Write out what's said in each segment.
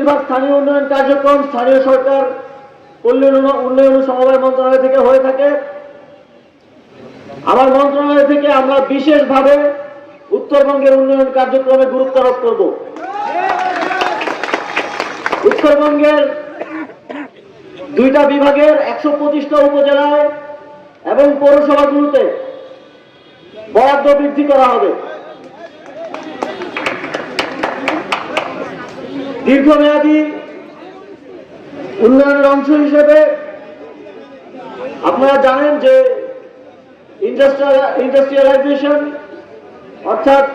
বেশিরভাগ স্থানীয় উন্নয়ন কার্যক্রম স্থানীয় সরকার উন্নয়ন সমবায় মন্ত্রণালয় থেকে হয়ে থাকে। আমার মন্ত্রণালয় থেকে আমরা বিশেষভাবে উত্তরবঙ্গের উন্নয়ন কার্যক্রমে গুরুত্ব আরোপ করব। উত্তরবঙ্গের 2টা বিভাগের 125টা উপজেলায় এবং পৌরসভাগুলোতে বরাদ্দ বৃদ্ধি করা হবে। দীর্ঘমেয়াদী উন্নয়নের অংশ হিসেবে আপনারা জানেন যে ইন্ডাস্ট্রিয়ালাইজেশন অর্থাৎ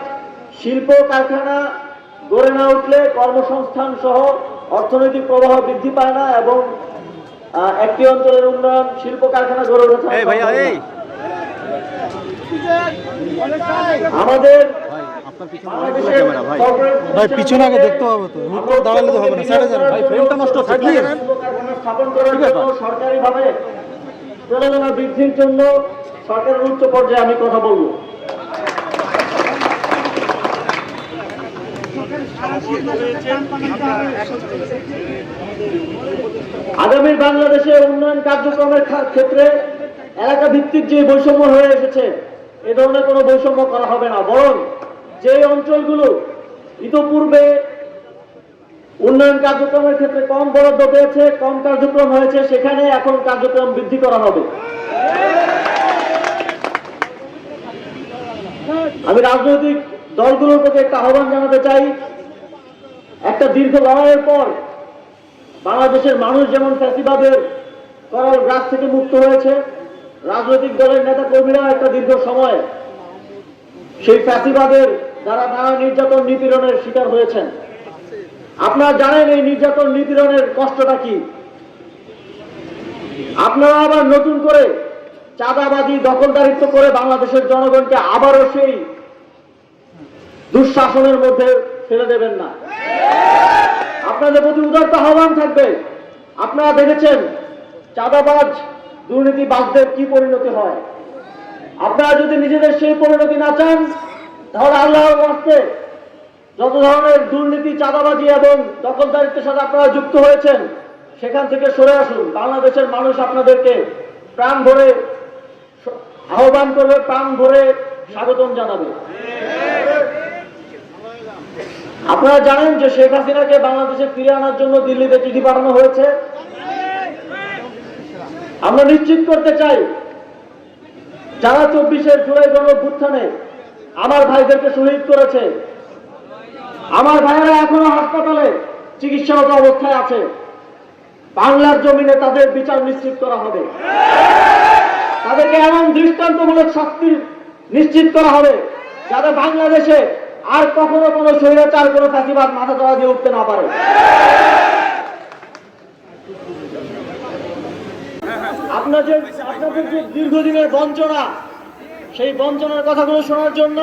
শিল্প কারখানা গড়ে না উঠলে কর্মসংস্থান সহ অর্থনৈতিক প্রবাহ বৃদ্ধি পায় না এবং একটি অঞ্চলের উন্নয়ন শিল্প কারখানা গড়ে ওঠে। আমাদের পিছনে আগে দেখতে হবে তো, দাঁড়ালে তো হবে না, সাইডে যান ভাই, ফ্রেমটা নষ্ট থাকলে স্থাপন করার জন্য সরকারিভাবে প্রণোদনা বৃদ্ধির জন্য সরকারের উচ্চ পর্যায়ে আমি কথা বলবো। আগামী বাংলাদেশে উন্নয়ন কার্যক্রমের ক্ষেত্রে এলাকা ভিত্তিক যে বৈষম্য হয়ে এসেছে, এ ধরনের কোনো বৈষম্য করা হবে না, বরং যে অঞ্চলগুলো ইতোপূর্বে উন্নয়ন কার্যক্রমের ক্ষেত্রে কম বরাদ্দ পেয়েছে, কম কার্যক্রম হয়েছে, সেখানে এখন কার্যক্রম বৃদ্ধি করা হবে। আমি রাজনৈতিক দলগুলোর প্রতি একটা আহ্বান জানাতে চাই। একটা দীর্ঘ লড়াইয়ের পর বাংলাদেশের মানুষ যেমন ফ্যাসিবাদের করাল গ্রাস থেকে মুক্ত হয়েছে, রাজনৈতিক দলের নেতা কর্মীরা একটা দীর্ঘ সময় সেই ফ্যাসিবাদের দ্বারা নানা নির্যাতন নিপীড়নের শিকার হয়েছেন। আপনারা জানেন এই নির্যাতন নিপীড়নের কষ্টটা কি। আপনারা আবার নতুন করে চাঁদাবাজি দখলদারিত্ব করে বাংলাদেশের জনগণকে আবারও সেই দুঃশাসনের মধ্যে ফেলে দেবেন না। আপনাদের প্রতি উদারতা আহ্বান থাকবে। আপনারা দেখেছেন চাঁদাবাজ দুর্নীতিবাজদের কি পরিণতি হয়। আপনারা যদি নিজেদের সেই পরিণতি না চান, তাহলে আল্লাহর ওয়াস্তে যত ধরনের দুর্নীতি চাঁদাবাজি এবং দখলদারিত্বের সাথে আপনারা যুক্ত হয়েছেন, সেখান থেকে সরে আসুন। বাংলাদেশের মানুষ আপনাদেরকে প্রাণ ভরে আহ্বান করবে, প্রাণ ভরে স্বাগতম জানাবে। আপনারা জানেন যে শেখ হাসিনাকে বাংলাদেশে ফিরে আনার জন্য দিল্লিতে চিঠি পাঠানো হয়েছে। আমরা নিশ্চিত করতে চাই, যারা 24 জুলাই গণঅভ্যুত্থানে আমার ভাইদেরকে শহীদ করেছে, আমার ভাইয়েরা এখনো হাসপাতালে চিকিৎসারত অবস্থায় আছে, বাংলার জমিনে তাদের বিচার নিশ্চিত করা হবে। তাদেরকে এমন দৃষ্টান্তমূলক শাস্তি নিশ্চিত করা হবে যাতে বাংলাদেশে আর কখনো কোনো স্বৈরাচার, কোনো ফ্যাসিবাদ মাথা চড়া দিয়ে উঠতে না পারে। আপনাদের যে দীর্ঘদিনের বঞ্চনা, সেই বঞ্চনার কথাগুলো শোনার জন্য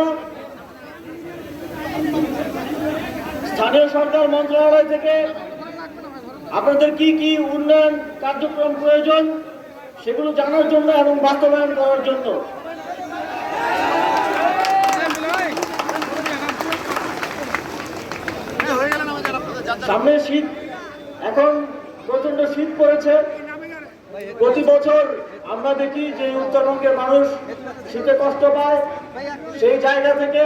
স্থানীয় সরকার মন্ত্রণালয় থেকে আপনাদের কি কি উন্নয়ন কার্যক্রম প্রয়োজন সেগুলো জানার জন্য এবং বাস্তবায়ন করার জন্য সামনে শীত, এখন প্রচন্ড শীত পড়েছে। প্রতি বছর আমরা দেখি যে উত্তরবঙ্গের মানুষ শীতে কষ্ট পায়। সেই জায়গা থেকে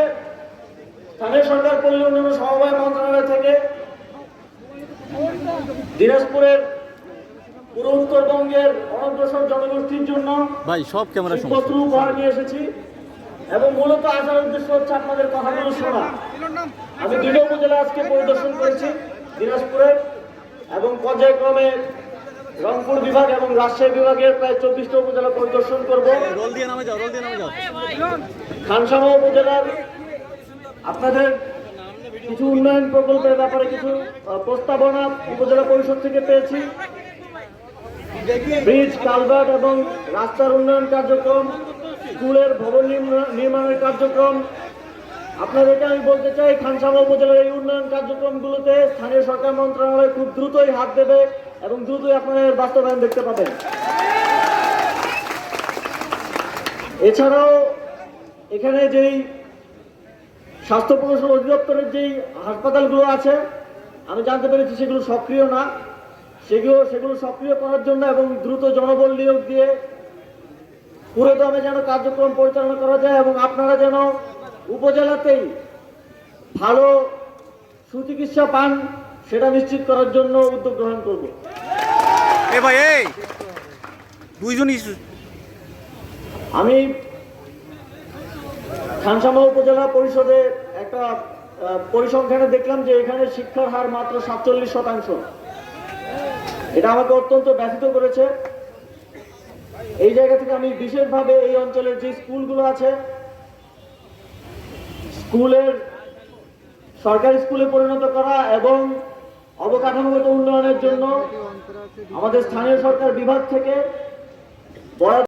স্থানীয় সরকার পল্লী উন্নয়ন সমবায় মন্ত্রণালয় থেকে দিনাজপুরের পুরো উত্তরবঙ্গের অনগ্রসর জনগোষ্ঠীর জন্য পত্র উপহার নিয়ে এসেছি এবং মূলত আসার উদ্দেশ্য হচ্ছে আপনাদের কথাগুলো শোনা। আমি 2টা উপজেলা আজকে পরিদর্শন করেছি, দিনাজপুরের এবং পর্যায়ক্রমে রংপুর বিভাগ এবং রাজশাহী বিভাগের প্রায় 24টা উপজেলা পরিদর্শন করব। খানসামা উপজেলার আপনাদের কিছু উন্নয়ন প্রকল্পের ব্যাপারে কিছু প্রস্তাবনা উপজেলা পরিষদ থেকে পেয়েছি। ব্রিজ, কালভার্ট এবং রাস্তার উন্নয়ন কার্যক্রম, স্কুলের ভবন নির্মাণের কার্যক্রম। আপনাদেরকে আমি বলতে চাই, খানসামা উপজেলার এই উন্নয়ন কার্যক্রমগুলোতে স্থানীয় সরকার মন্ত্রণালয় খুব দ্রুতই হাত দেবে এবং দ্রুতই আপনাদের বাস্তবায়ন দেখতে পাবেন। এছাড়াও এখানে যেই স্বাস্থ্য প্রকৌশল অধিদপ্তরের যেই হাসপাতালগুলো আছে, আমি জানতে পেরেছি সেগুলো সক্রিয় না। সেগুলো সক্রিয় করার জন্য এবং দ্রুত জনবল নিয়োগ দিয়ে পুরোদমে যেন কার্যক্রম পরিচালনা করা যায় এবং আপনারা যেন উপজেলাতেই ভালো সুচিকিৎসা পান সেটা নিশ্চিত করার জন্য উদ্যোগ গ্রহণ করব। এ ভাই এই দুইজনই আমি খানসামা উপজেলা পরিষদে একটা পরিসংখ্যানে দেখলাম যে এখানে শিক্ষার হার মাত্র 47%। এটা আমাকে অত্যন্ত ব্যথিত করেছে। এই জায়গা থেকে আমি বিশেষভাবে এই অঞ্চলের যে স্কুলগুলো আছে, সরকারি স্কুলে পরিণত করা এবং অবকাঠামোগত উন্নয়নের জন্য আমাদের স্থানীয় সরকার বিভাগ থেকে বরাদ্দ